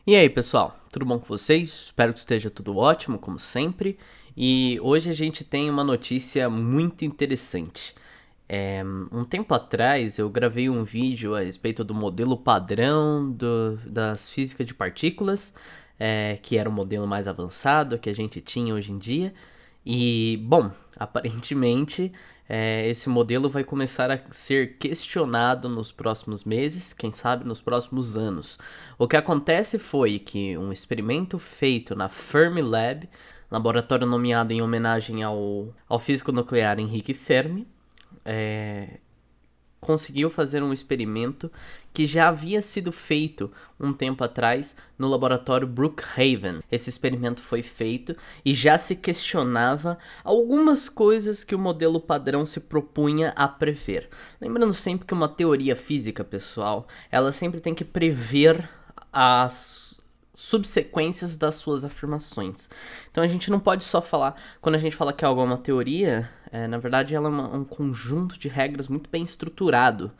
E aí, pessoal, tudo bom com vocês? Espero que esteja tudo ótimo, como sempre. E hoje a gente tem uma notícia muito interessante. Um tempo atrás eu gravei um vídeo a respeito do modelo padrão das físicas de partículas, que era o modelo mais avançado que a gente tinha hoje em dia. E, bom, aparentemente esse modelo vai começar a ser questionado nos próximos meses, quem sabe nos próximos anos. O que acontece foi que um experimento feito na Fermilab, laboratório nomeado em homenagem ao físico nuclear Henrique Fermi, conseguiu fazer um experimento que já havia sido feito um tempo atrás no laboratório Brookhaven. Esse experimento foi feito e já se questionava algumas coisas que o modelo padrão se propunha a prever. Lembrando sempre que uma teoria física, pessoal, ela sempre tem que prever as subsequências das suas afirmações. Então a gente não pode só falar, quando a gente fala que algo é uma teoria, na verdade ela é um conjunto de regras muito bem estruturado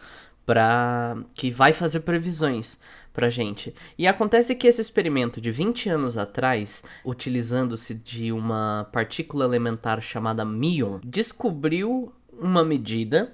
que vai fazer previsões pra gente. E acontece que esse experimento de 20 anos atrás, utilizando-se de uma partícula elementar chamada muon, descobriu uma medida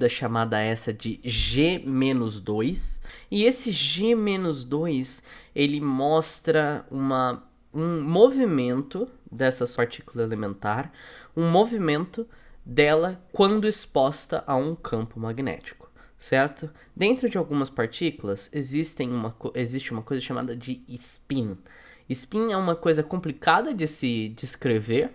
chamada essa de G-2, e esse G-2, ele mostra um movimento dessa partícula elementar, um movimento dela quando exposta a um campo magnético, certo? Dentro de algumas partículas existe uma coisa chamada de spin. Spin é uma coisa complicada de se descrever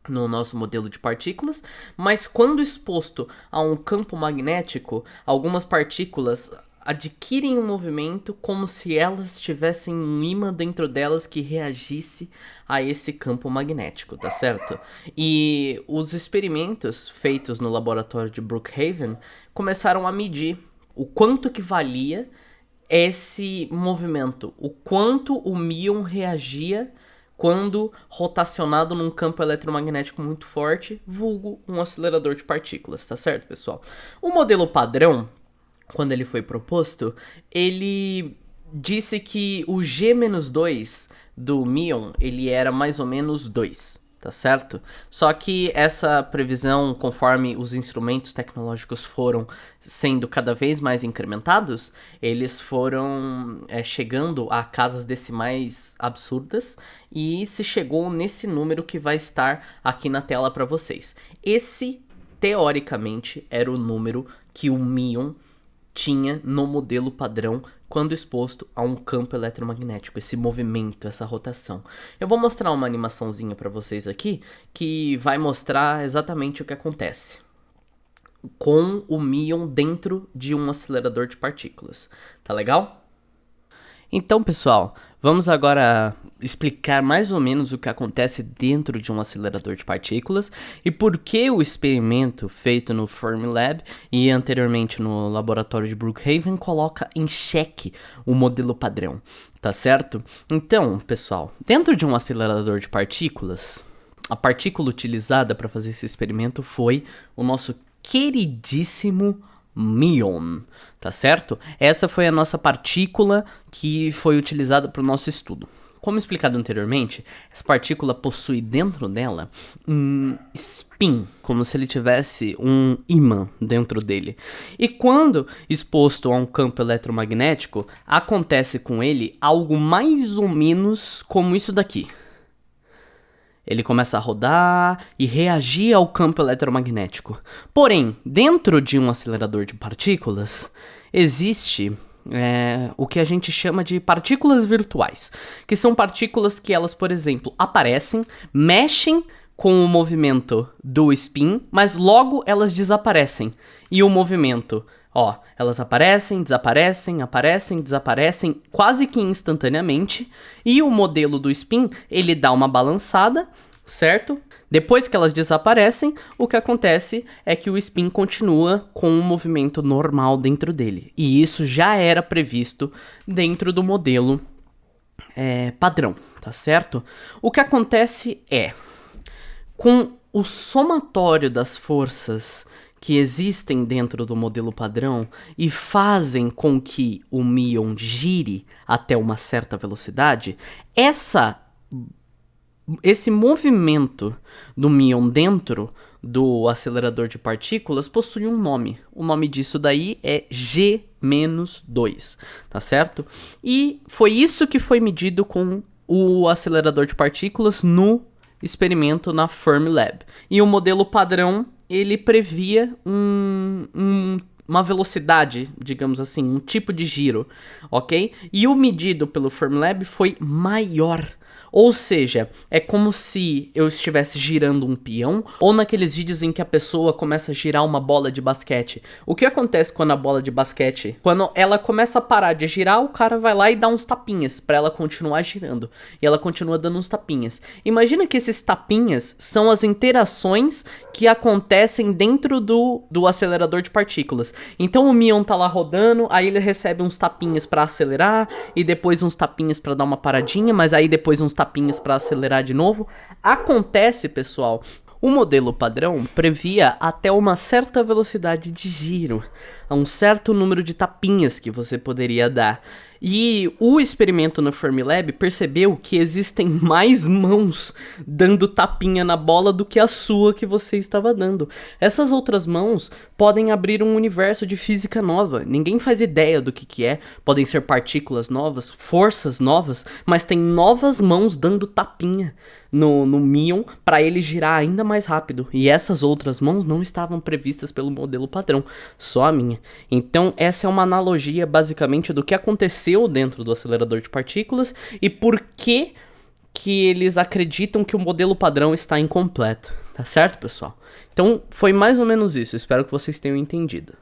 no nosso modelo de partículas, mas quando exposto a um campo magnético, algumas partículas adquirem um movimento como se elas tivessem um ímã dentro delas que reagisse a esse campo magnético, tá certo? E os experimentos feitos no laboratório de Brookhaven começaram a medir o quanto que valia esse movimento, o quanto o muon reagia quando rotacionado num campo eletromagnético muito forte, vulgo um acelerador de partículas, tá certo, pessoal? O modelo padrão, quando ele foi proposto, ele disse que o G-2 do muon, ele era mais ou menos 2, tá certo? Só que essa previsão, conforme os instrumentos tecnológicos foram sendo cada vez mais incrementados, eles foram chegando a casas decimais absurdas e se chegou nesse número que vai estar aqui na tela para vocês. Esse, teoricamente, era o número que o muon tinha no modelo padrão quando exposto a um campo eletromagnético, esse movimento, essa rotação. Eu vou mostrar uma animaçãozinha para vocês aqui que vai mostrar exatamente o que acontece com o muon dentro de um acelerador de partículas. Tá legal? Então, pessoal, vamos agora explicar mais ou menos o que acontece dentro de um acelerador de partículas e por que o experimento feito no Fermilab e anteriormente no laboratório de Brookhaven coloca em xeque o modelo padrão, tá certo? Então, pessoal, dentro de um acelerador de partículas, a partícula utilizada para fazer esse experimento foi o nosso queridíssimo muon, tá certo? Essa foi a nossa partícula que foi utilizada para o nosso estudo. Como explicado anteriormente, essa partícula possui dentro dela um spin, como se ele tivesse um ímã dentro dele. E quando exposto a um campo eletromagnético, acontece com ele algo mais ou menos como isso daqui. Ele começa a rodar e reagir ao campo eletromagnético. Porém, dentro de um acelerador de partículas, existe o que a gente chama de partículas virtuais, que são partículas que elas, por exemplo, aparecem, mexem com o movimento do spin, mas logo elas desaparecem. E o movimento, elas aparecem, desaparecem, quase que instantaneamente. E o modelo do spin, ele dá uma balançada, certo? Depois que elas desaparecem, o que acontece é que o spin continua com um movimento normal dentro dele. E isso já era previsto dentro do modelo padrão, tá certo? O que acontece é, com o somatório das forças que existem dentro do modelo padrão e fazem com que o míon gire até uma certa velocidade, esse movimento do míon dentro do acelerador de partículas possui um nome. O nome disso daí é G-2, tá certo? E foi isso que foi medido com o acelerador de partículas no experimento na Fermilab. E o modelo padrão, ele previa uma velocidade, digamos assim, um tipo de giro, ok? E o medido pelo Fermilab foi maior. Ou seja, é como se eu estivesse girando um peão, ou naqueles vídeos em que a pessoa começa a girar uma bola de basquete. O que acontece quando a bola de basquete, quando ela começa a parar de girar, o cara vai lá e dá uns tapinhas pra ela continuar girando. E ela continua dando uns tapinhas. Imagina que esses tapinhas são as interações que acontecem dentro do acelerador de partículas. Então o míon tá lá rodando, aí ele recebe uns tapinhas pra acelerar, e depois uns tapinhas pra dar uma paradinha, mas aí depois uns tapinhas para acelerar de novo. Acontece, pessoal, o modelo padrão previa até uma certa velocidade de giro, a um certo número de tapinhas que você poderia dar. E o experimento no Fermilab percebeu que existem mais mãos dando tapinha na bola do que a sua que você estava dando. Essas outras mãos podem abrir um universo de física nova. Ninguém faz ideia do que é. Podem ser partículas novas, forças novas, mas tem novas mãos dando tapinha no míon para ele girar ainda mais rápido. E essas outras mãos não estavam previstas pelo modelo padrão, só a minha. Então essa é uma analogia basicamente do que aconteceu dentro do acelerador de partículas e por que eles acreditam que o modelo padrão está incompleto, tá certo, pessoal? Então foi mais ou menos isso, espero que vocês tenham entendido.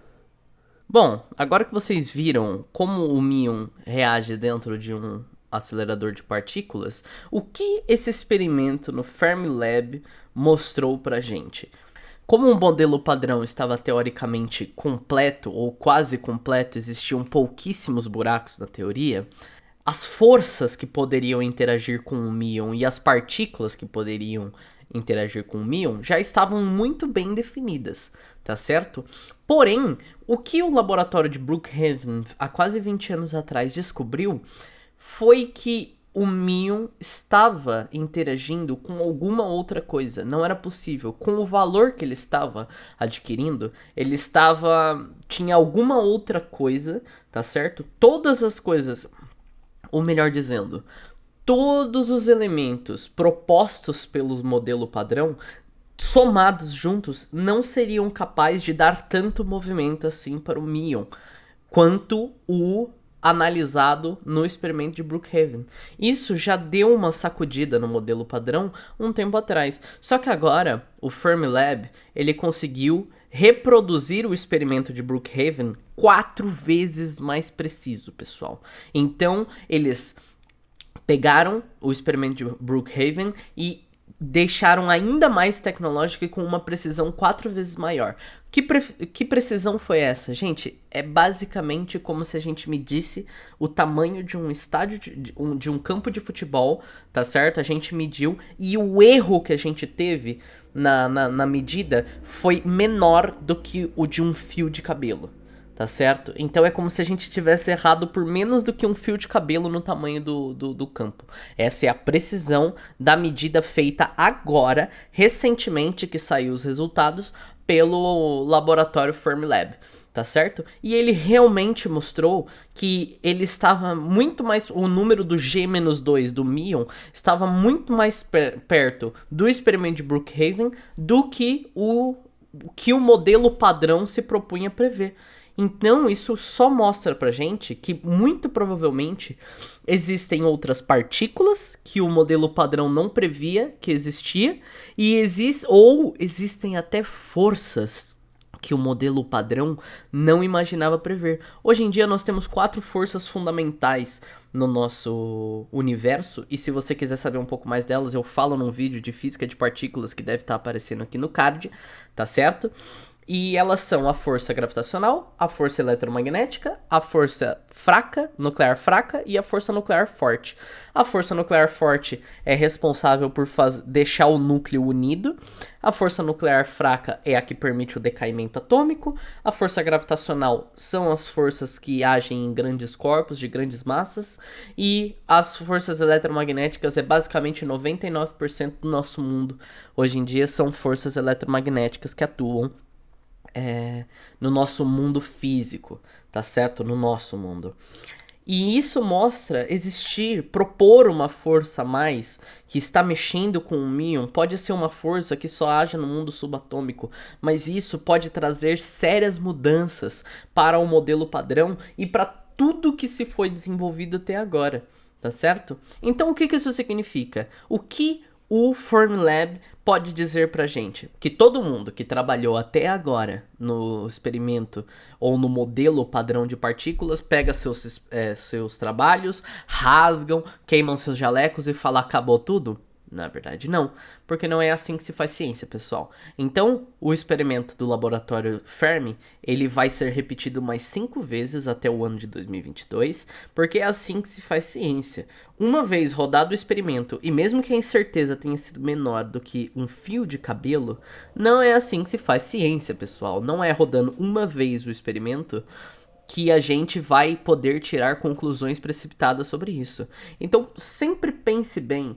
Bom, agora que vocês viram como o míon reage dentro de um acelerador de partículas, o que esse experimento no Fermilab mostrou pra gente? Como o modelo padrão estava teoricamente completo ou quase completo, existiam pouquíssimos buracos na teoria, as forças que poderiam interagir com o míon e as partículas que poderiam interagir com o míon já estavam muito bem definidas, tá certo? Porém, o que o laboratório de Brookhaven há quase 20 anos atrás descobriu foi que o míon estava interagindo com alguma outra coisa. Não era possível. Com o valor que ele estava adquirindo, tinha alguma outra coisa, tá certo? Todas as coisas, ou melhor dizendo, todos os elementos propostos pelo modelo padrão, somados juntos, não seriam capazes de dar tanto movimento assim para o míon, quanto o analisado no experimento de Brookhaven. Isso já deu uma sacudida no modelo padrão um tempo atrás. Só que agora, o Fermilab, ele conseguiu reproduzir o experimento de Brookhaven 4 vezes mais preciso, pessoal. Então, eles pegaram o experimento de Brookhaven e deixaram ainda mais tecnológico e com uma precisão 4 vezes maior. Que precisão foi essa? Gente, é basicamente como se a gente medisse o tamanho de um estádio, de um campo de futebol, tá certo? A gente mediu e o erro que a gente teve na medida foi menor do que o de um fio de cabelo. Tá certo? Então é como se a gente tivesse errado por menos do que um fio de cabelo no tamanho do campo. Essa é a precisão da medida feita agora, recentemente que saiu os resultados, pelo laboratório Fermilab. Tá certo? E ele realmente mostrou que ele estava muito mais... O número do G-2 do míon estava muito mais perto do experimento de Brookhaven do que o modelo padrão se propunha a prever. Então, isso só mostra pra gente que, muito provavelmente, existem outras partículas que o modelo padrão não previa que existia, ou existem até forças que o modelo padrão não imaginava prever. Hoje em dia, nós temos 4 forças fundamentais no nosso universo, e se você quiser saber um pouco mais delas, eu falo num vídeo de física de partículas que deve estar aparecendo aqui no card, tá certo? E elas são a força gravitacional, a força eletromagnética, a força fraca, nuclear fraca e a força nuclear forte. A força nuclear forte é responsável por deixar o núcleo unido. A força nuclear fraca é a que permite o decaimento atômico. A força gravitacional são as forças que agem em grandes corpos de grandes massas. E as forças eletromagnéticas é basicamente 99% do nosso mundo. Hoje em dia são forças eletromagnéticas que atuam no nosso mundo físico, tá certo? No nosso mundo. E isso mostra propor uma força a mais que está mexendo com o Mion. Pode ser uma força que só haja no mundo subatômico, mas isso pode trazer sérias mudanças para o modelo padrão e para tudo que se foi desenvolvido até agora, tá certo? Então o que isso significa? O que o Fermilab pode dizer pra gente? Que todo mundo que trabalhou até agora no experimento ou no modelo padrão de partículas pega seus trabalhos, rasgam, queimam seus jalecos e fala acabou tudo? Na verdade não, porque não é assim que se faz ciência, pessoal. Então, o experimento do laboratório Fermi, ele vai ser repetido mais 5 vezes até o ano de 2022, porque é assim que se faz ciência. Uma vez rodado o experimento, e mesmo que a incerteza tenha sido menor do que um fio de cabelo, não é assim que se faz ciência, pessoal. Não é rodando uma vez o experimento que a gente vai poder tirar conclusões precipitadas sobre isso. Então, sempre pense bem.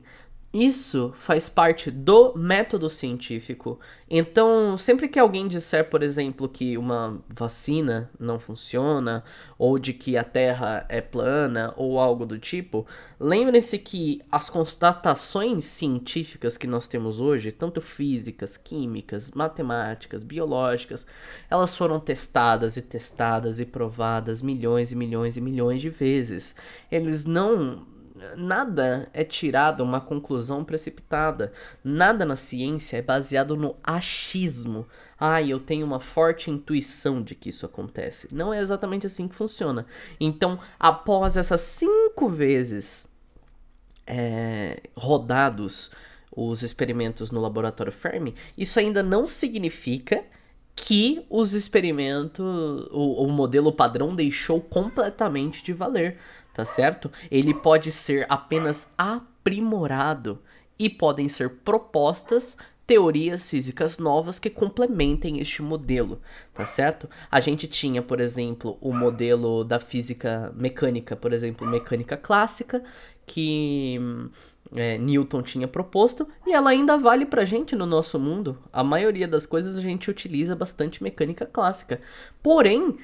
Isso faz parte do método científico. Então, sempre que alguém disser, por exemplo, que uma vacina não funciona, ou de que a Terra é plana, ou algo do tipo, lembre-se que as constatações científicas que nós temos hoje, tanto físicas, químicas, matemáticas, biológicas, elas foram testadas e provadas milhões e milhões e milhões de vezes. Nada é tirado uma conclusão precipitada. Nada na ciência é baseado no achismo. Eu tenho uma forte intuição de que isso acontece. Não é exatamente assim que funciona. Então, após essas 5 vezes rodados os experimentos no laboratório Fermi, isso ainda não significa que os experimentos, o modelo padrão deixou completamente de valer, tá certo? Ele pode ser apenas aprimorado e podem ser propostas teorias físicas novas que complementem este modelo, tá certo? A gente tinha, por exemplo, o modelo da física mecânica, por exemplo, mecânica clássica, que Newton tinha proposto, e ela ainda vale pra gente no nosso mundo. A maioria das coisas a gente utiliza bastante mecânica clássica. Porém,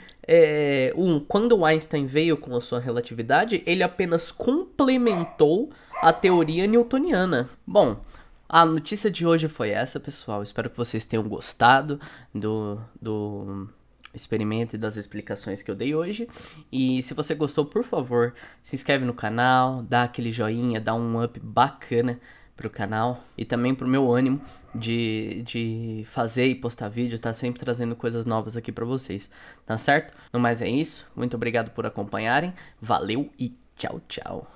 quando Einstein veio com a sua relatividade, ele apenas complementou a teoria newtoniana. Bom, a notícia de hoje foi essa, pessoal. Espero que vocês tenham gostado do experimento e das explicações que eu dei hoje. E se você gostou, por favor, se inscreve no canal, dá aquele joinha, dá um up bacana pro canal e também pro meu ânimo de fazer e postar vídeo, tá sempre trazendo coisas novas aqui pra vocês, tá certo? No mais é isso, muito obrigado por acompanharem, valeu e tchau, tchau.